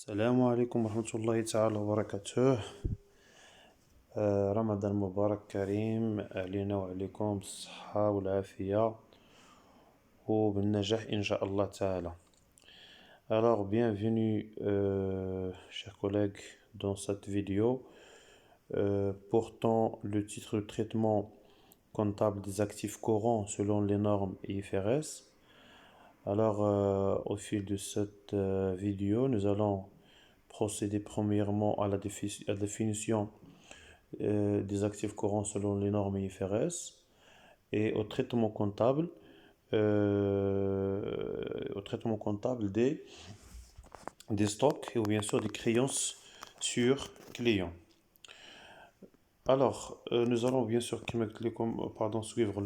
السلام عليكم ورحمة الله تعالى وبركاته. رمضان مبارك كريم علينا وعليكم بالصحة والعافية وبالنجاح إن شاء الله تعالى. Alors, bienvenue, chers collègues, dans cette vidéo portant le titre de traitement comptable des actifs courants selon les normes IFRS. Alors, au fil de cette vidéo, nous allons procéder premièrement à la définition des actifs courants selon les normes IFRS et au traitement comptable des stocks ou bien sûr des créances sur clients. Alors, nous allons bien sûr suivre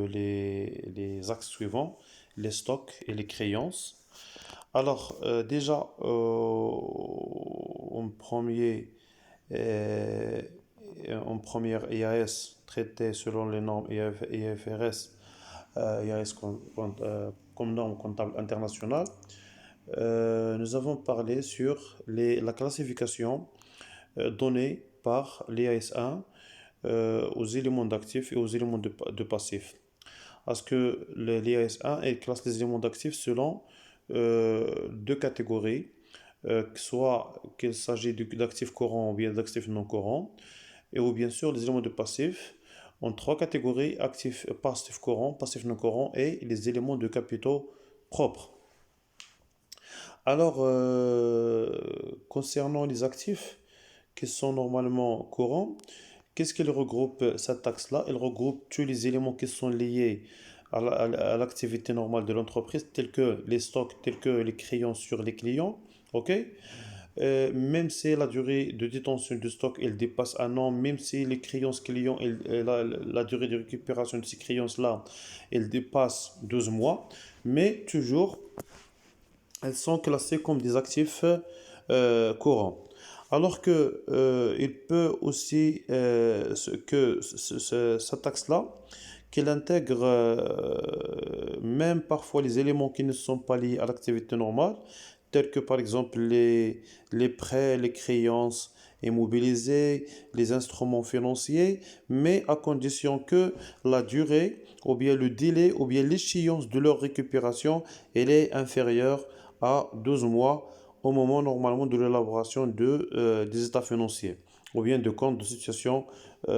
les axes suivants, les stocks et les créances. Alors, déjà, en première IAS traité selon les normes IFRS, IAS comme norme comptable internationale, nous avons parlé sur la classification donnée par l'IAS 1 aux éléments d'actifs et aux éléments de passifs. Parce que l'IAS 1 classe les éléments d'actifs selon deux catégories, soit qu'il s'agit d'actifs courants ou bien d'actifs non courants, ou bien sûr les éléments de passifs en trois catégories: actifs passifs courants, passifs non courants et les éléments de capitaux propres. Alors, concernant les actifs qui sont normalement courants, qu'est-ce qu'il regroupe cette taxe-là? Elle regroupe tous les éléments qui sont liés à l'activité normale de l'entreprise, tels que les stocks, tels que les créances sur les clients. Ok? Même si la durée de détention du stock elle dépasse un an, même si les créances clients, la durée de récupération de ces créances-là, elle dépasse 12 mois, mais toujours, elles sont classées comme des actifs courants. Alors que il peut aussi cette taxe-là, qu'elle intègre même parfois les éléments qui ne sont pas liés à l'activité normale, tels que par exemple les prêts, les créances immobilisées, les instruments financiers, mais à condition que la durée, ou bien le délai, ou bien l'échéance de leur récupération, elle est inférieure à 12 mois au moment normalement de l'élaboration des états financiers ou bien de compte de situation de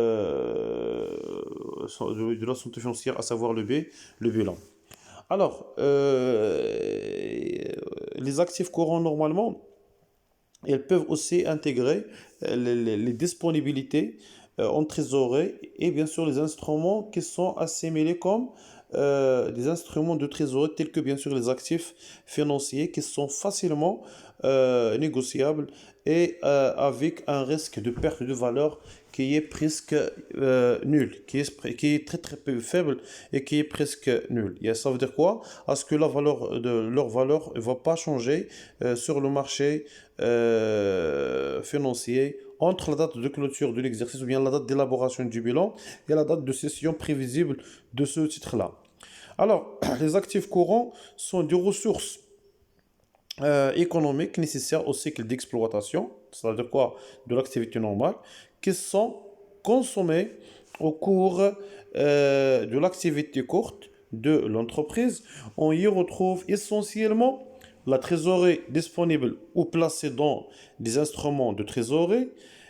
la santé financière, à savoir le bilan. Alors, les actifs courants normalement, elles peuvent aussi intégrer les disponibilités en trésorerie et bien sûr les instruments qui sont assimilés comme des instruments de trésorerie tels que bien sûr les actifs financiers qui sont facilement négociables et avec un risque de perte de valeur qui est presque nul, qui est très très peu faible et qui est presque nul. Et ça veut dire quoi? Parce que leur valeur ne va pas changer sur le marché financier entre la date de clôture de l'exercice ou bien la date d'élaboration du bilan et la date de cession prévisible de ce titre-là. Alors, les actifs courants sont des ressources économiques nécessaires au cycle d'exploitation, c'est-à-dire quoi? De l'activité normale, qui sont consommées au cours de l'activité courte de l'entreprise. On y retrouve essentiellement la trésorerie disponible ou placée dans des instruments de trésorerie,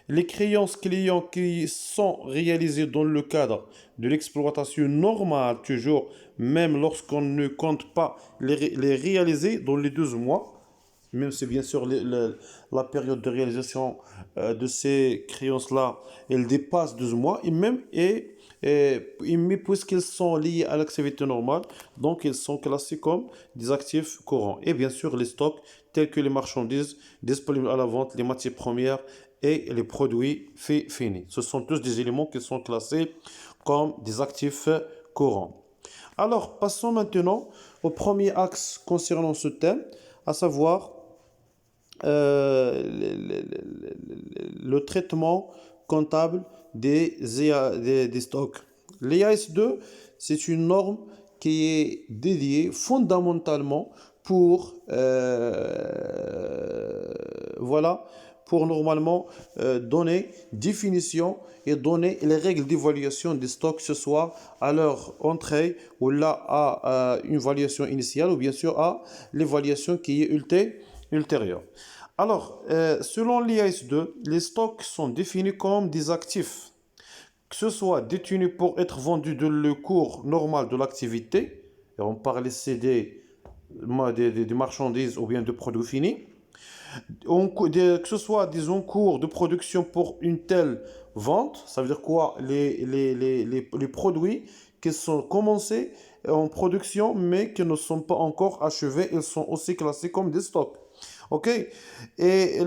les créances clients qui sont réalisées dans le cadre de l'exploitation normale, toujours, même lorsqu'on ne compte pas les réaliser dans les 12 mois, même si bien sûr la période de réalisation de ces créances-là, elle dépasse 12 mois, mais puisqu'ils sont liés à l'activité normale, donc ils sont classés comme des actifs courants. Et bien sûr, les stocks tels que les marchandises disponibles à la vente, les matières premières et les produits finis. Ce sont tous des éléments qui sont classés comme des actifs courants. Alors, passons maintenant au premier axe concernant ce thème, à savoir le traitement comptable des stocks. L'IAS 2, c'est une norme qui est dédiée fondamentalement voilà, pour normalement donner définition et donner les règles d'évaluation des stocks, que ce soit à leur entrée ou là à une évaluation initiale ou bien sûr à l'évaluation qui est ultérieure. Alors, selon l'IAS2, les stocks sont définis comme des actifs, que ce soit détenus pour être vendus dans le cours normal de l'activité, et on parle ici des marchandises ou bien de produits finis, que ce soit des encours de production pour une telle vente, ça veut dire quoi? Les produits qui sont commencés en production mais qui ne sont pas encore achevés, ils sont aussi classés comme des stocks. OK? Et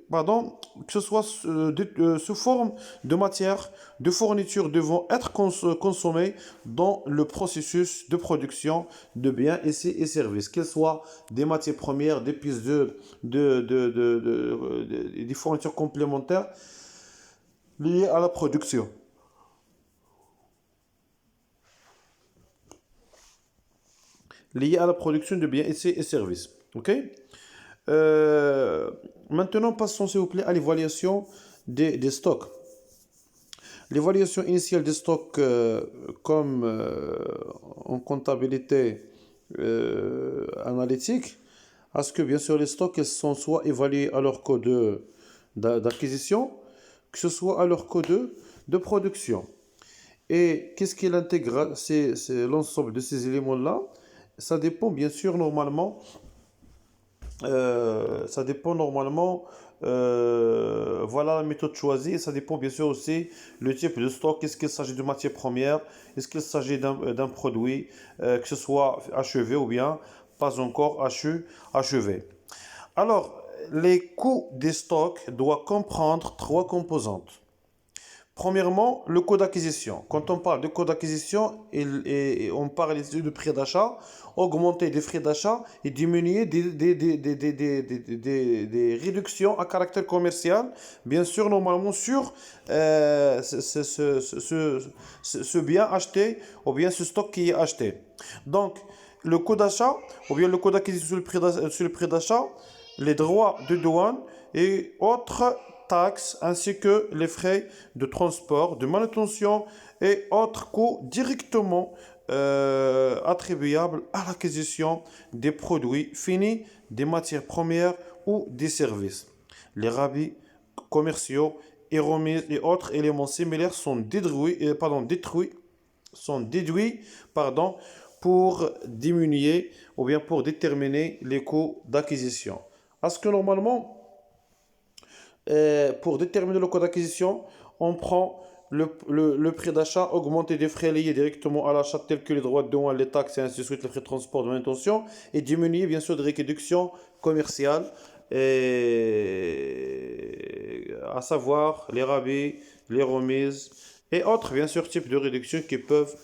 pardon, que ce soit sous forme de matière, de fourniture devant être consommées dans le processus de production de biens et services, qu'elles soient des matières premières, des pièces des fournitures complémentaires liées à la production. Liées à la production de biens et services. OK? Maintenant, passons s'il vous plaît à l'évaluation des stocks. L'évaluation initiale des stocks, comme en comptabilité analytique, à ce que bien sûr les stocks ils sont soit évalués à leur coût d'acquisition, que ce soit à leur coût de production. Et qu'est-ce qu'il intègre? C'est l'ensemble de ces éléments-là. Ça dépend bien sûr normalement. Voilà la méthode choisie. Ça dépend bien sûr aussi le type de stock. Est-ce qu'il s'agit de matière première? Est-ce qu'il s'agit d'un produit que ce soit achevé ou bien pas encore achevé? Alors, les coûts des stocks doivent comprendre trois composantes. Premièrement, le coût d'acquisition. Quand on parle de coût d'acquisition, on parle ici de prix d'achat, augmenter des frais d'achat et diminuer des réductions à caractère commercial, bien sûr, normalement sur ce bien acheté ou bien ce stock qui est acheté. Donc, le coût d'achat ou bien le coût d'acquisition sur le prix d'achat, les droits de douane et autres taxes ainsi que les frais de transport, de manutention et autres coûts directement attribuables à l'acquisition des produits finis, des matières premières ou des services. Les rabais commerciaux et remises et autres éléments similaires sont déduits pour diminuer ou bien pour déterminer les coûts d'acquisition. Parce que normalement, pour déterminer le coût d'acquisition, on prend le prix d'achat augmenté des frais liés directement à l'achat tels que les droits de douane, les taxes et ainsi de suite, les frais de transport de manutention et diminuer bien sûr des réductions commerciales, à savoir les rabais, les remises et autres bien sûr types de réductions qui peuvent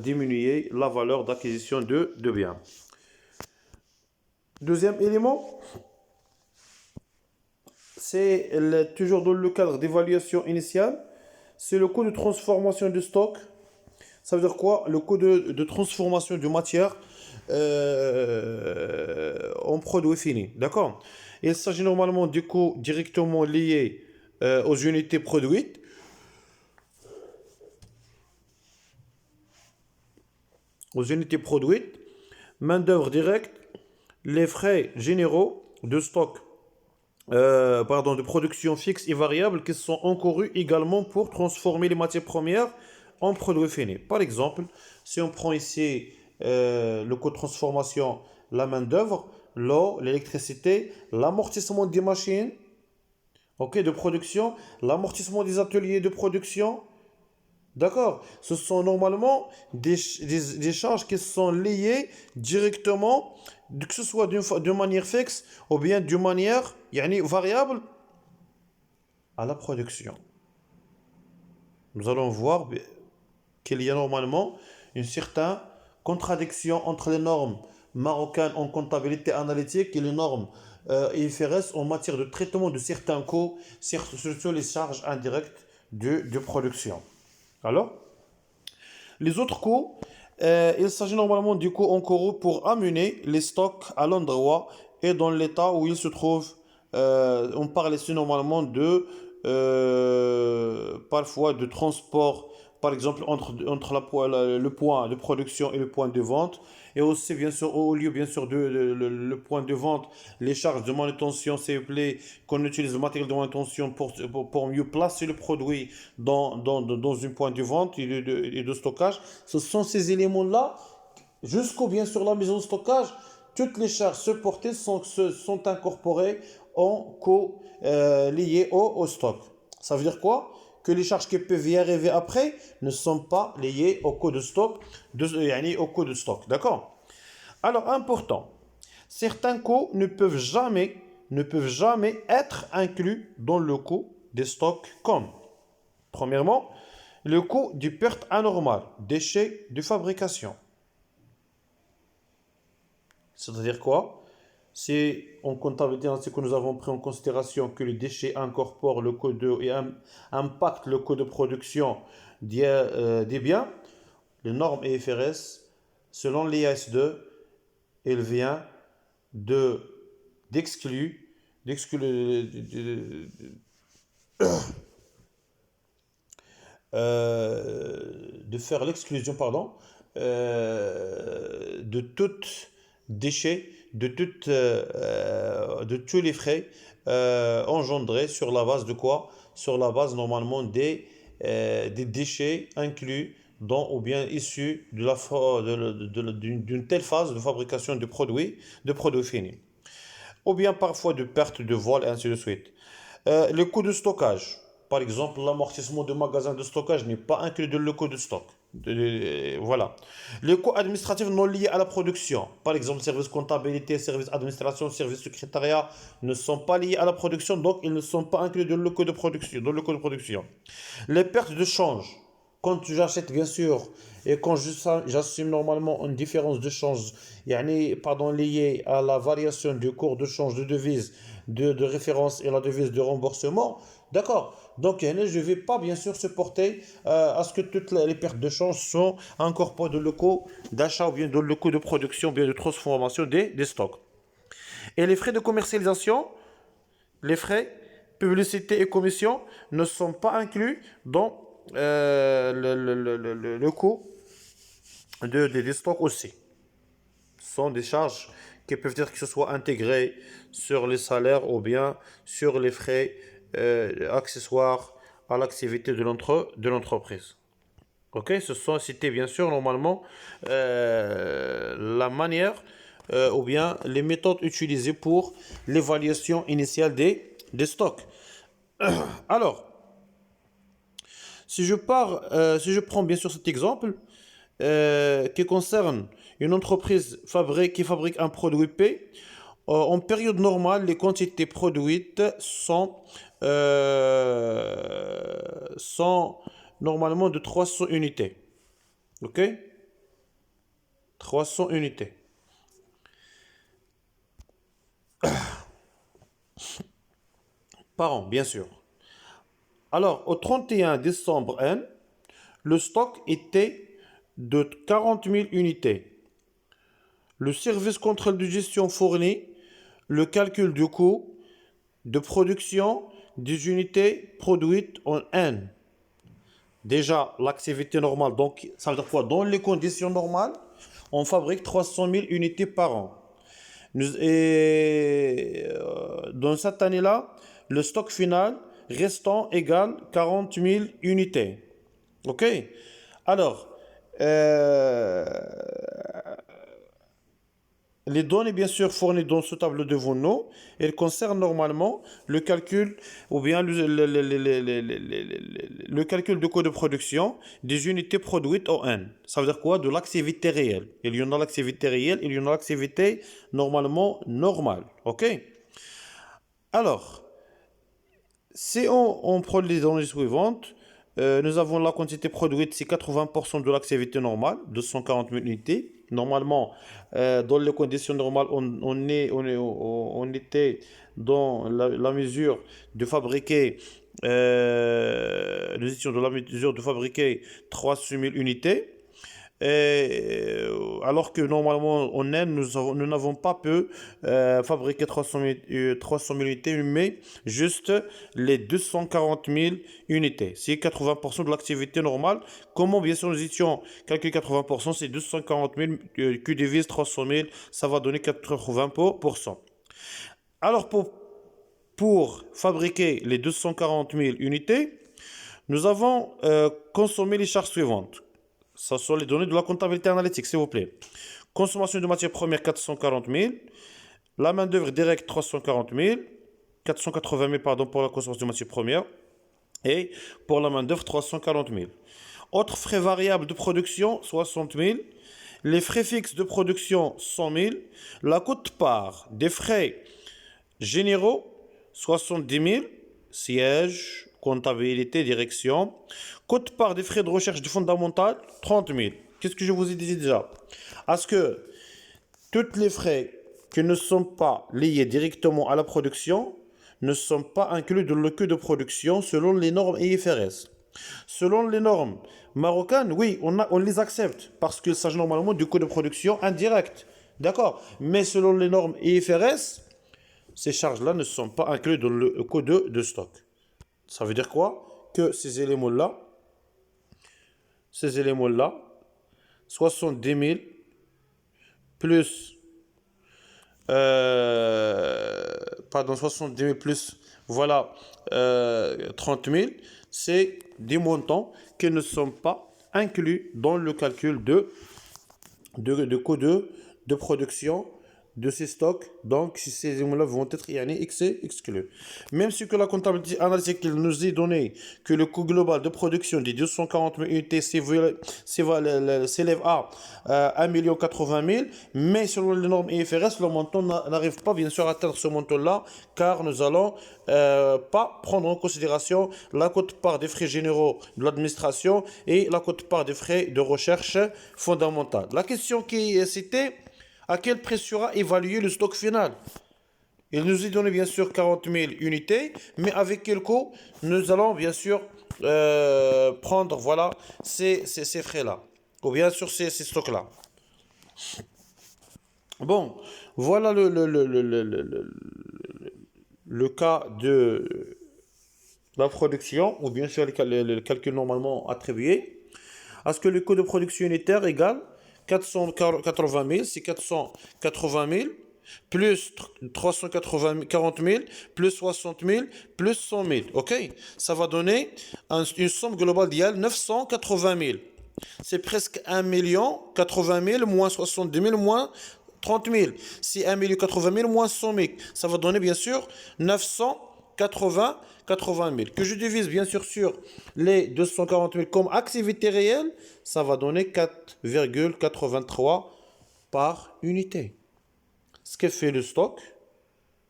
diminuer la valeur d'acquisition de biens. Deuxième élément, c'est toujours dans le cadre d'évaluation initiale, c'est le coût de transformation du stock. Ça veut dire quoi? Le coût de transformation de matière en produit fini. D'accord? Il s'agit normalement du coût directement lié aux unités produites. Main-d'œuvre directe, les frais généraux de stock. De production fixe et variable qui sont encourus également pour transformer les matières premières en produits finis. Par exemple, si on prend ici le coût de transformation, la main-d'œuvre, l'eau, l'électricité, l'amortissement des machines de production, l'amortissement des ateliers de production. D'accord? Ce sont normalement des charges qui sont liées directement, que ce soit d'une manière fixe ou bien d'une manière variable à la production. Nous allons voir qu'il y a normalement une certaine contradiction entre les normes marocaines en comptabilité analytique et les normes IFRS en matière de traitement de certains coûts, surtout les charges indirectes de production. Alors, les autres coûts, il s'agit normalement du coût encouru pour amener les stocks à l'endroit et dans l'état où il se trouve. On parle ici normalement de parfois de transport, par exemple entre le point de production et le point de vente, et aussi bien sûr au lieu bien sûr le point de vente, les charges de manutention, s'il vous plaît, qu'on utilise le matériel de manutention pour mieux placer le produit dans un point de vente et de stockage. Ce sont ces éléments-là, jusqu'au bien sûr la maison de stockage, toutes les charges supportées sont incorporées en coût liés au stock. Ça veut dire quoi? Que les charges qui peuvent y arriver après ne sont pas liées au coût de stock, au coût de stock. D'accord? Alors, important, certains coûts ne peuvent jamais être inclus dans le coût des stocks comme, premièrement, le coût du perte anormale, déchets de fabrication. C'est-à-dire quoi? C'est en comptabilité ainsi que nous avons pris en considération que les déchets incorporent le coût et impactent le coût de production des biens. Les normes IFRS, selon l'IAS2, il vient d'exclure de faire l'exclusion, pardon, de tout déchet, de tous les frais engendrés sur la base de quoi? Sur la base normalement des déchets inclus dans ou bien issus d'une telle phase de fabrication de produits finis. Ou bien parfois de perte de vol et ainsi de suite. Le coût de stockage. Par exemple, l'amortissement de magasin de stockage n'est pas inclus dans le coût de stock. Voilà. Les coûts administratifs non liés à la production. Par exemple, service comptabilité, service administration, service secrétariat ne sont pas liés à la production, donc ils ne sont pas inclus dans le coût de production. Les pertes de change. Quand j'achète, bien sûr, et quand j'assume normalement une différence de change, pardon, liée à la variation du cours de change de devise de référence et la devise de remboursement, d'accord. Donc, je ne vais pas, bien sûr, supporter à ce que toutes les pertes de change sont incorporées dans le coût d'achat ou bien dans le coût de production ou bien de transformation des stocks. Et les frais de commercialisation, les frais, publicité et commission ne sont pas inclus dans le coût des stocks aussi. Ce sont des charges qui peuvent être que ce soit intégrées sur les salaires ou bien sur les frais accessoires à l'activité de l'entreprise. Ok, ce sont cités bien sûr normalement la manière ou bien les méthodes utilisées pour l'évaluation initiale des stocks. Alors, si je prends bien sûr cet exemple qui concerne une entreprise qui fabrique un produit P, en période normale, les quantités produites sont normalement de 300 unités. Ok? 300 unités. Par an, bien sûr. Alors, au 31 décembre N, le stock était de 40 000 unités. Le service contrôle de gestion fournit le calcul du coût de production des unités produites en N. Déjà, l'activité normale, donc ça veut dire quoi? Dans les conditions normales, on fabrique 300 000 unités par an. Dans cette année-là, le stock final restant égale 40 000 unités. OK? Alors, les données, bien sûr, fournies dans ce tableau devant nous, elles concernent normalement le calcul ou bien le calcul du coût de production des unités produites en N. Ça veut dire quoi? De l'activité réelle. Il y en a l'activité réelle, il y en a l'activité normalement normale. OK? Alors, si on prend les données suivantes, nous avons la quantité produite, c'est 80% de l'activité normale, 240 000 unités. Normalement, dans les conditions normales, on était dans la mesure de fabriquer, nous étions dans la mesure de fabriquer 300 000 unités. Alors que normalement en Inde, nous n'avons pas pu fabriquer 300 000 unités, mais juste les 240 000 unités. C'est 80% de l'activité normale. Comment, bien sûr, nous étions calculé 80%, c'est 240 000 qui divise 300 000, ça va donner 80%. Alors, pour fabriquer les 240 000 unités, nous avons consommé les charges suivantes. Ce sont les données de la comptabilité analytique, s'il vous plaît. Consommation de matières premières, 440 000. La main-d'œuvre directe, 340 000. 480 000, pardon, pour la consommation de matières premières. Et pour la main-d'œuvre, 340 000. Autres frais variables de production, 60 000. Les frais fixes de production, 100 000. La quote-part des frais généraux, 70 000. Siège, comptabilité, direction. Quote-part des frais de recherche du fondamental, 30 000. Qu'est-ce que je vous ai dit déjà? Est-ce que tous les frais qui ne sont pas liés directement à la production ne sont pas inclus dans le coût de production selon les normes IFRS? Selon les normes marocaines, oui, on les accepte parce qu'il s'agit normalement du coût de production indirect. D'accord? Mais selon les normes IFRS, ces charges-là ne sont pas incluses dans le coût de stock. Ça veut dire quoi? Que ces éléments-là, 70 000 plus, 70 000 plus, voilà, 30 000, c'est des montants qui ne sont pas inclus dans le calcul de coût de production de ces stocks. Donc, si ces éléments-là vont être exclus. Même si que la comptabilité analytique nous est donné que le coût global de production des 240 000 unités s'élève à 1 80 000, mais selon les normes IFRS, le montant n'arrive pas bien sûr à atteindre ce montant-là, car nous allons pas prendre en considération la quote-part des frais généraux de l'administration et la quote-part des frais de recherche fondamentale. La question qui est citée: à quel prix sera évalué le stock final? Il nous est donné bien sûr 40 000 unités, mais avec quel coût nous allons bien sûr prendre voilà, ces frais-là, ou bien sûr ces stocks-là. Bon, voilà le cas de la production, ou bien sûr le calcul normalement attribué. Est-ce que le coût de production unitaire égale 480 000, c'est 480 000 plus 340 000 plus 60 000 plus 100 000. Ok? Ça va donner une somme globale d'IAL 980 000. C'est presque 1 million 80 000 moins 70 000 moins 30 000. C'est 1 million 80 000 moins 100 000. Ça va donner bien sûr 980 000. Que je divise bien sûr sur les 240 000 comme activité réelle, ça va donner 4,83 par unité. Ce qui fait le stock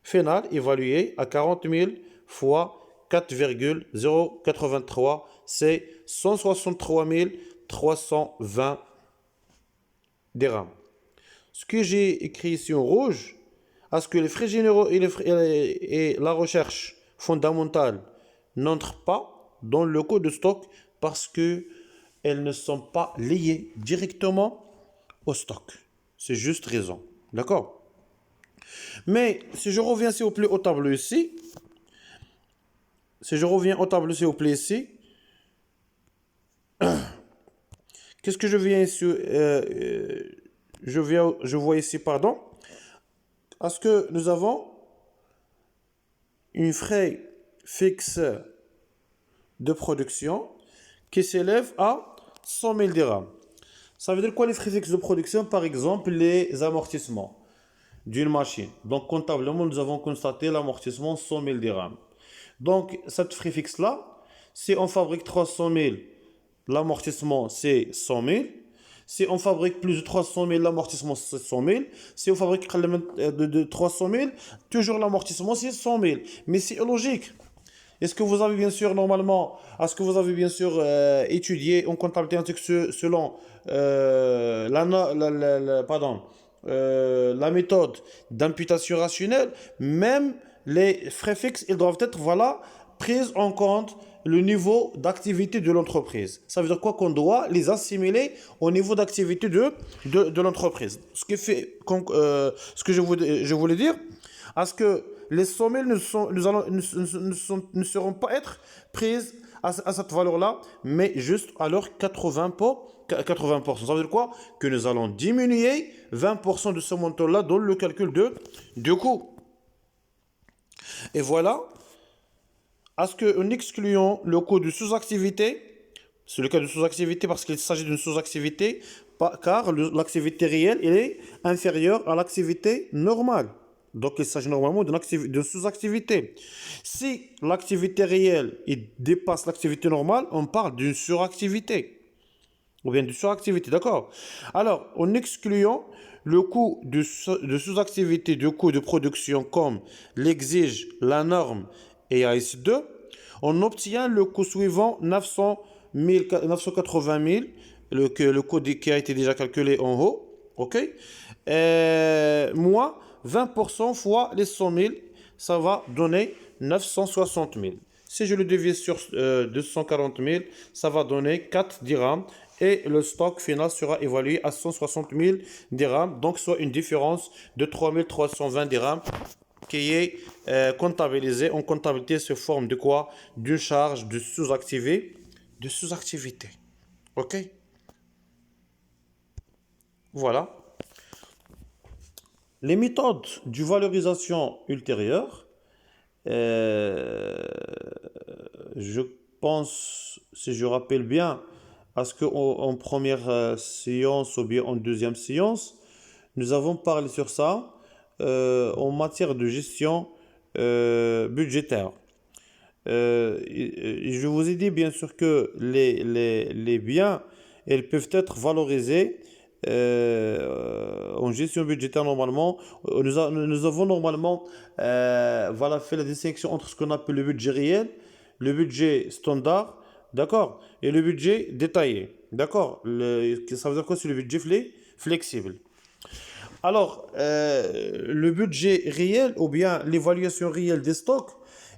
final évalué à 40 000 fois 4,083, c'est 163 320 dirhams. Ce que j'ai écrit ici en rouge, est-ce que les frais généraux et la recherche fondamentale n'entrent pas dans le coût de stock parce qu'elles ne sont pas liées directement au stock? C'est juste raison. D'accord? Mais si je reviens s'il vous plaît au tableau ici, qu'est-ce que je viens ici, je vois ici, pardon, est-ce que nous avons une frais fixe de production qui s'élève à 100 000 dirhams. Ça veut dire quoi les frais fixes de production? Par exemple, les amortissements d'une machine. Donc, comptablement, nous avons constaté l'amortissement 100 000 dirhams. Donc, cette frais fixe-là, si on fabrique 300 000, l'amortissement, c'est 100 000. Si on fabrique plus de 300 000, l'amortissement, c'est 100 000. Si on fabrique de 300 000, toujours l'amortissement, c'est 100 000. Mais c'est logique. Est-ce que vous avez bien sûr, normalement, étudié en comptabilité selon la méthode d'imputation rationnelle? Même les frais fixes, ils doivent être, voilà, prise en compte le niveau d'activité de l'entreprise. Ça veut dire quoi? Qu'on doit les assimiler au niveau d'activité de l'entreprise. Ce qui fait, ce que je voulais dire, à ce que les sommes ne seront pas être prises à cette valeur-là, mais juste à leur 80%. Ça veut dire quoi? Que nous allons diminuer 20% de ce montant-là dans le calcul de coût. Et voilà, à ce que, en excluant le coût de sous-activité, c'est le cas de sous-activité parce qu'il s'agit d'une sous-activité, car l'activité réelle elle est inférieure à l'activité normale. Donc il s'agit normalement d'une sous-activité. Si l'activité réelle dépasse l'activité normale, on parle d'une suractivité. Ou bien de suractivité, d'accord? Alors, en excluant le coût de sous-activité de coût de production comme l'exige la norme et AS2, on obtient le coût suivant 980 000, le coût qui a été déjà calculé en haut, ok? Moins 20% fois les 100 000, ça va donner 960 000. Si je le divise sur 240 000, ça va donner 4 dirhams. Et le stock final sera évalué à 160 000 dirhams, donc soit une différence de 3 320 dirhams qui est comptabilisée. En comptabilité, sous forme de quoi? D'une charge de sous-activité. Ok? Voilà. Les méthodes de valorisation ultérieure, je pense, si je rappelle bien, à ce qu'en première séance ou bien en deuxième séance, nous avons parlé sur ça en matière de gestion budgétaire. Je vous ai dit bien sûr que les biens, ils peuvent être valorisés en gestion budgétaire normalement. Nous avons normalement voilà, fait la distinction entre ce qu'on appelle le budget réel, le budget standard, d'accord, et le budget détaillé, d'accord. Ça veut dire quoi? C'est le budget flexible. Alors, le budget réel ou bien l'évaluation réelle des stocks,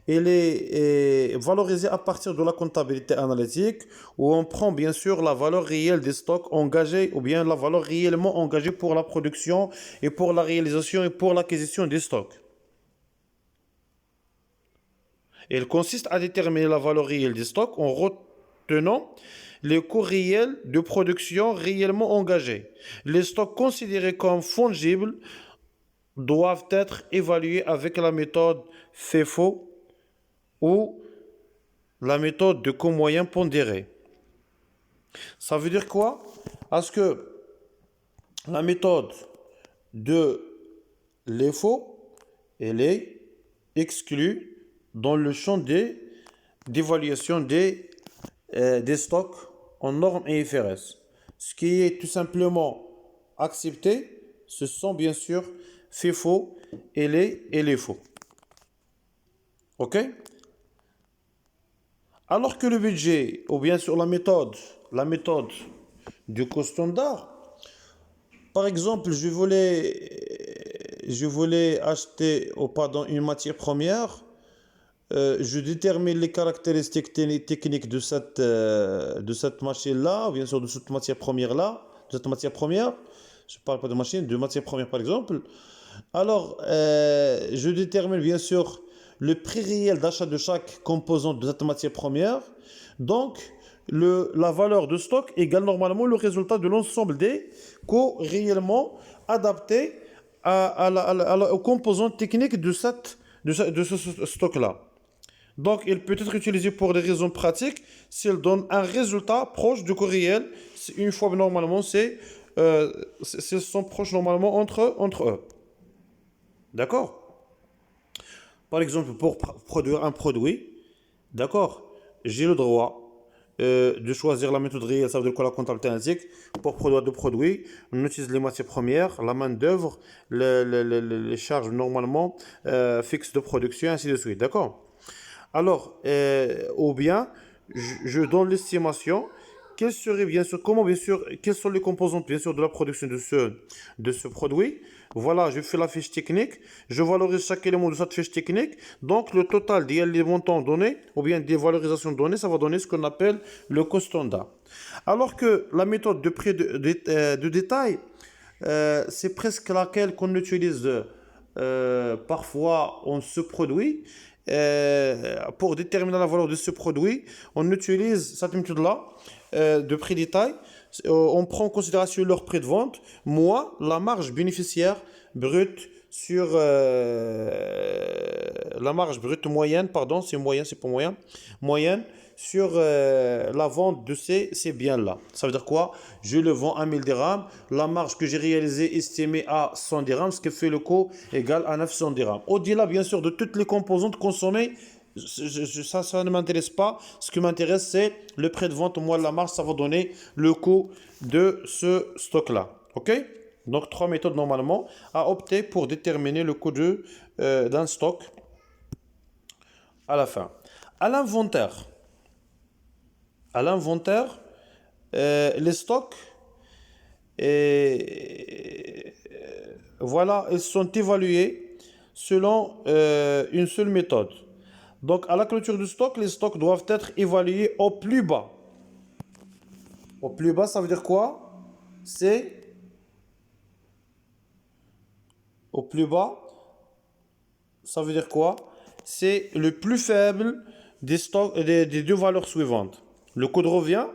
elle est valorisée à partir de la comptabilité analytique où on prend bien sûr la valeur réelle des stocks engagés ou bien la valeur réellement engagée pour la production et pour la réalisation et pour l'acquisition des stocks. Elle consiste à déterminer la valeur réelle des stocks en retenant les coûts réels de production réellement engagés. Les stocks considérés comme fongibles doivent être évalués avec la méthode FIFO ou la méthode de coût moyen pondéré. Ça veut dire quoi? Parce que la méthode de l'EFO, elle est exclue dans le champ d'évaluation des stocks en normes et IFRS. Ce qui est tout simplement accepté, ce sont bien sûr FIFO et les FO. OK? Alors que le budget, ou bien sur la méthode du coût standard, par exemple, je voulais acheter une matière première, je détermine les caractéristiques techniques de cette machine-là, bien sûr de cette matière première-là, je ne parle pas de machine, de matière première par exemple. Alors, je détermine bien sûr le prix réel d'achat de chaque composante de cette matière première. Donc, la valeur de stock égale normalement le résultat de l'ensemble des coûts réellement adaptés aux composantes techniques de ce stock-là. Donc, il peut être utilisé pour des raisons pratiques s'il donne un résultat proche du coût réel. Une fois normalement, s'ils sont proches normalement entre eux. D'accord? Par exemple, pour produire un produit, d'accord, j'ai le droit de choisir la méthode réelle, ça veut dire quoi la comptabilité analytique. Pour produire des produits, on utilise les matières premières, la main-d'œuvre, les charges normalement fixes de production, ainsi de suite. D'accord? Alors, ou bien, je donne l'estimation. Quelles sont les composantes bien sûr de la production de ce produit Voilà, je fais la fiche technique, je valorise chaque élément de cette fiche technique. Donc, le total des montants donnés, ou bien des valorisations données, ça va donner ce qu'on appelle le coût standard. Alors que la méthode de prix de détail, c'est presque laquelle qu'on utilise parfois en ce produit. Pour déterminer la valeur de ce produit, on utilise cette méthode-là de prix détail. On prend en considération leur prix de vente, moins la marge bénéficiaire brute sur la marge brute moyenne, pardon, c'est moyen, c'est pas moyen, moyenne sur la vente de ces biens-là. Ça veut dire quoi? Je le vends à 1000 dirhams, la marge que j'ai réalisée estimée à 100 dirhams, ce qui fait le coût égal à 900 dirhams. Au-delà, bien sûr, de toutes les composantes consommées, ça ne m'intéresse pas. Ce qui m'intéresse, c'est le prix de vente moins la marge, ça va donner le coût de ce stock-là. OK? Donc, 3 méthodes normalement à opter pour déterminer le coût d'un stock à la fin. À l'inventaire, les stocks, voilà, ils sont évalués selon une seule méthode. Donc, à la clôture du stock, les stocks doivent être évalués au plus bas. Au plus bas, ça veut dire quoi? C'est au plus bas, ça veut dire quoi? C'est le plus faible des stocks, des deux valeurs suivantes. Le coût de revient.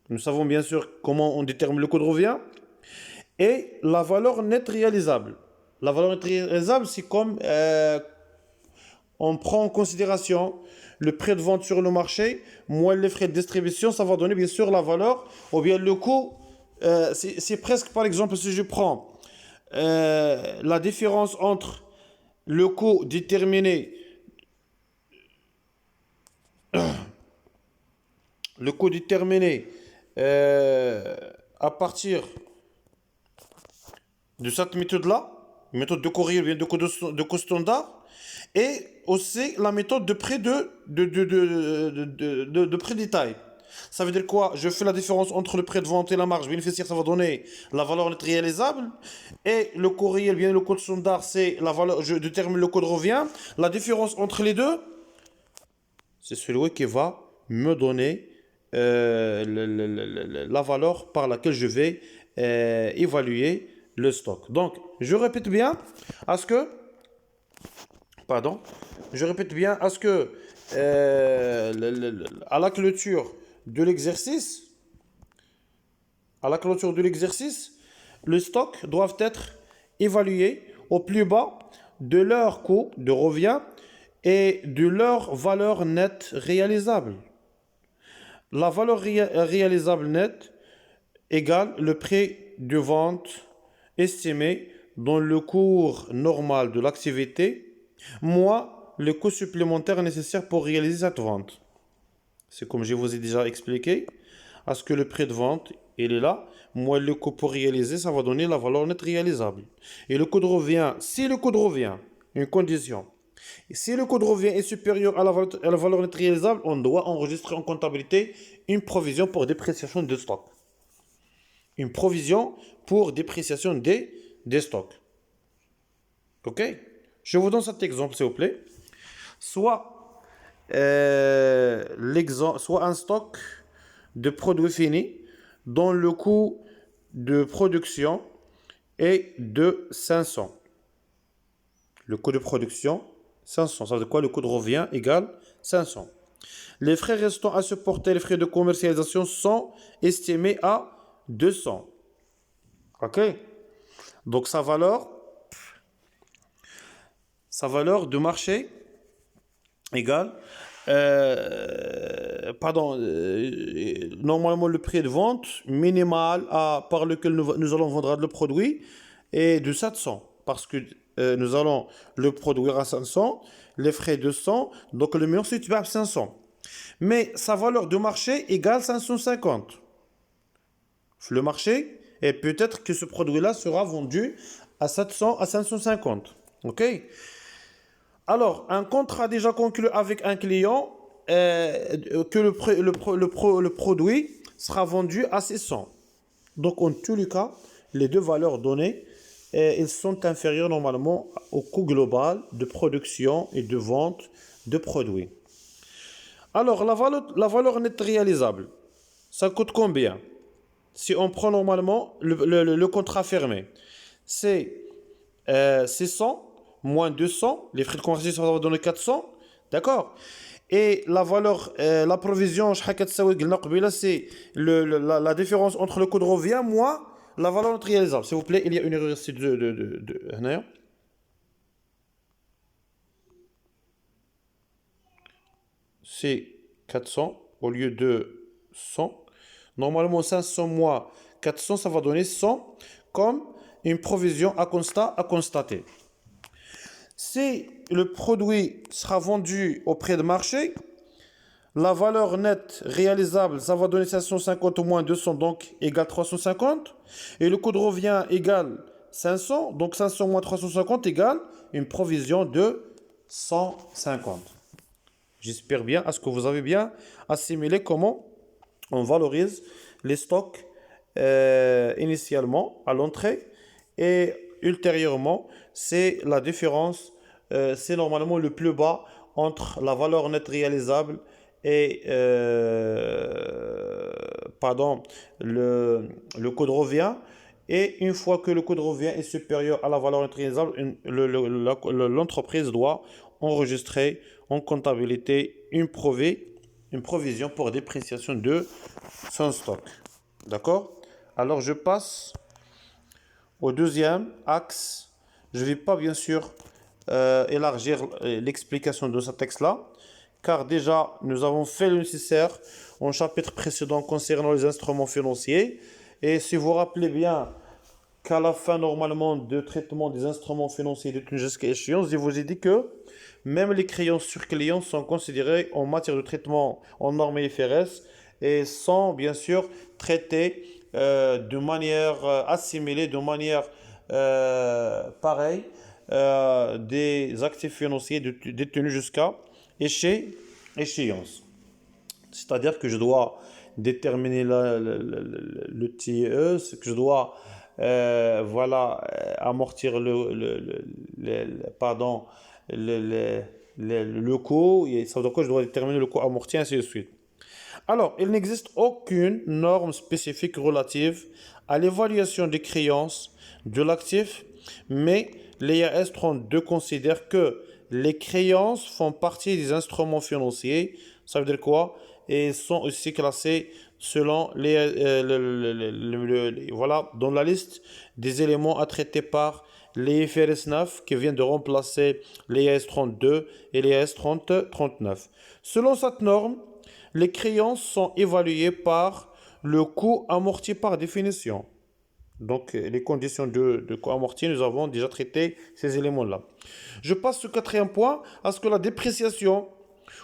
Nous savons bien sûr comment on détermine le coût de revient. Et la valeur nette réalisable. La valeur nette réalisable, c'est comme on prend en considération le prix de vente sur le marché, moins les frais de distribution, ça va donner bien sûr la valeur, ou bien le coût. C'est presque, par exemple, si je prends la différence entre le coût déterminé, le coût déterminé à partir de cette méthode-là, méthode de courrier, bien de coût standard, et aussi la méthode de prix de prix détail. Ça veut dire quoi? Je fais la différence entre le prix de vente et la marge bénéficiaire, ça va donner la valeur nette réalisable. Et le courrier, bien le coût standard, c'est la valeur, je détermine le coût de revient. La différence entre les deux, c'est celui qui va me donner la valeur par laquelle je vais évaluer le stock. Donc, je répète bien à ce que, pardon, je répète bien à ce que à la clôture de l'exercice, le stock doivent être évalués au plus bas de leur coût de revient et de leur valeur nette réalisable. La valeur réalisable nette égale le prix de vente estimé dans le cours normal de l'activité, moins le coût supplémentaire nécessaire pour réaliser cette vente. C'est comme je vous ai déjà expliqué, à ce que le prix de vente, il est là, moins le coût pour réaliser, ça va donner la valeur nette réalisable. Et le coût de revient, si le coût de revient, une condition, si le coût de revient est supérieur à la valeur nette réalisable, on doit enregistrer en comptabilité une provision pour dépréciation de stock. Une provision pour dépréciation des stocks. OK? Je vous donne cet exemple, s'il vous plaît. Soit un stock de produits finis dont le coût de production est de 500. Le coût de production, 500. Ça veut dire quoi? Le coût de revient égale 500. Les frais restants à supporter, les frais de commercialisation sont estimés à 200. OK? Donc sa valeur de marché égale, normalement le prix de vente minimal par lequel nous allons vendre le produit est de 700. Parce que nous allons le produire à 500, les frais de 100, donc le million se situe à 500. Mais sa valeur de marché égale 550. Le marché, et peut-être que ce produit-là sera vendu à 700 à 550. OK? Alors, un contrat déjà conclu avec un client, que le produit sera vendu à 600. Donc, en tous les cas, les deux valeurs données, ils sont inférieurs normalement au coût global de production et de vente de produits. Alors, la valeur nette réalisable, ça coûte combien? Si on prend normalement le contrat fermé, c'est 600 moins 200, les frais de conversion, ça va donner 400, d'accord? Et la valeur, la provision, c'est la différence entre le coût de revient moins la valeur nette réalisable. S'il vous plaît, il y a une erreur ici هنايا. C'est 400 au lieu de 100. Normalement, 500 moins 400, ça va donner 100 comme une provision à constater. Si le produit sera vendu au prix de marché, la valeur nette réalisable, ça va donner 550 moins 200, donc égale 350. Et le coût de revient égale 500, donc 500 moins 350 égale une provision de 150. J'espère bien à ce que vous avez bien assimilé comment on valorise les stocks initialement à l'entrée et ultérieurement, c'est la différence, c'est normalement le plus bas entre la valeur nette réalisable et le coût de revient. Et une fois que le coût de revient est supérieur à la valeur nette réalisable, l'entreprise doit enregistrer en comptabilité une provision pour dépréciation de son stock. D'accord? Alors je passe au deuxième axe. Je ne vais pas bien sûr élargir l'explication de ce texte-là, car déjà nous avons fait le nécessaire en chapitre précédent concernant les instruments financiers. Et si vous vous rappelez bien qu'à la fin normalement de traitement des instruments financiers de toute jusqu'à échéance, je vous ai dit que même les créances sur clients sont considérées en matière de traitement en normes IFRS et sont bien sûr traitées de manière assimilée, de manière pareille des actifs financiers détenus jusqu'à échéance. C'est-à-dire que je dois déterminer le TIE, c'est que je dois amortir le coût, et ça veut dire que je dois déterminer le coût amorti, ainsi de suite. Alors, il n'existe aucune norme spécifique relative à l'évaluation des créances de l'actif, mais l'IAS 32 considère que les créances font partie des instruments financiers. Ça veut dire quoi? Et sont aussi classés selon dans la liste des éléments à traiter par l'IFRS 9 qui vient de remplacer l'IAS 32 et l'IAS 39. Selon cette norme, les créances sont évaluées par le coût amorti par définition. Donc, les conditions de coût amorti, nous avons déjà traité ces éléments-là. Je passe au quatrième point, à ce que la dépréciation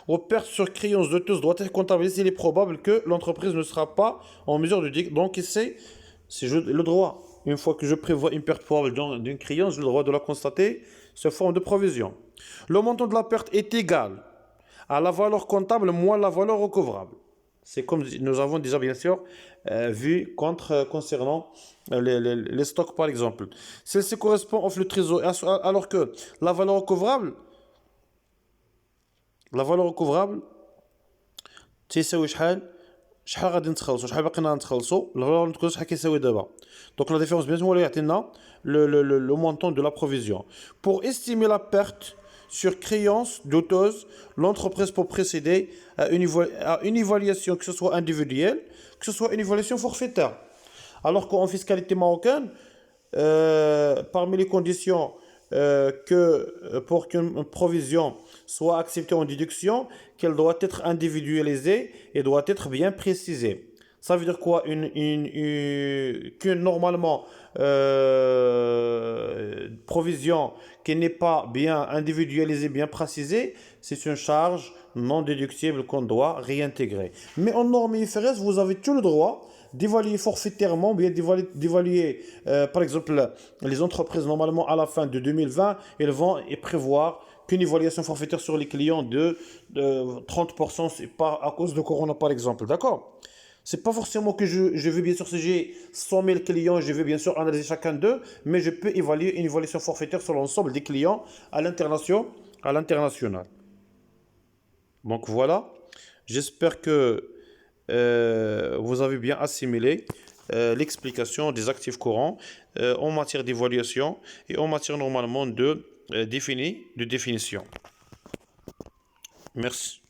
aux pertes sur créances de tous doit être comptabilisée. Il est probable que l'entreprise ne sera pas en mesure de dire. Donc, c'est le droit. Une fois que je prévois une perte probable d'une créance, j'ai le droit de la constater sous forme de provision. Le montant de la perte est égal à la valeur comptable moins la valeur recouvrable. C'est comme nous avons déjà bien sûr vu concernant les stocks par exemple. Celle-ci correspond au flux de trésorerie alors que la valeur recouvrable تيساوي شحال غادي نتخلصوا شحال باقي نتخلصوا الفالور نتكون شحال كيساوي دابا. Donc la différence bien sûr هو اللي يعطينا le montant de la provision. Pour estimer la perte sur créance douteuse, l'entreprise peut procéder à une évaluation, que ce soit individuelle, que ce soit une évaluation forfaitaire. Alors qu'en fiscalité marocaine, parmi les conditions pour qu'une provision soit acceptée en déduction, qu'elle doit être individualisée et doit être bien précisée. Ça veut dire quoi? Qu'une normalement provision qui n'est pas bien individualisée, bien précisée, c'est une charge non déductible qu'on doit réintégrer. Mais en norme IFRS, vous avez tout le droit d'évaluer forfaitairement, bien d'évaluer, par exemple, les entreprises normalement à la fin de 2020, elles vont prévoir qu'une évaluation forfaitaire sur les clients de 30%, c'est pas à cause de Corona par exemple, d'accord? C'est pas forcément que je veux bien sûr, si j'ai 100 000 clients, je veux bien sûr analyser chacun d'eux, mais je peux évaluer une évaluation forfaitaire sur l'ensemble des clients à l'international. Donc voilà, j'espère que vous avez bien assimilé l'explication des actifs courants en matière d'évaluation et en matière normalement de définition. Merci.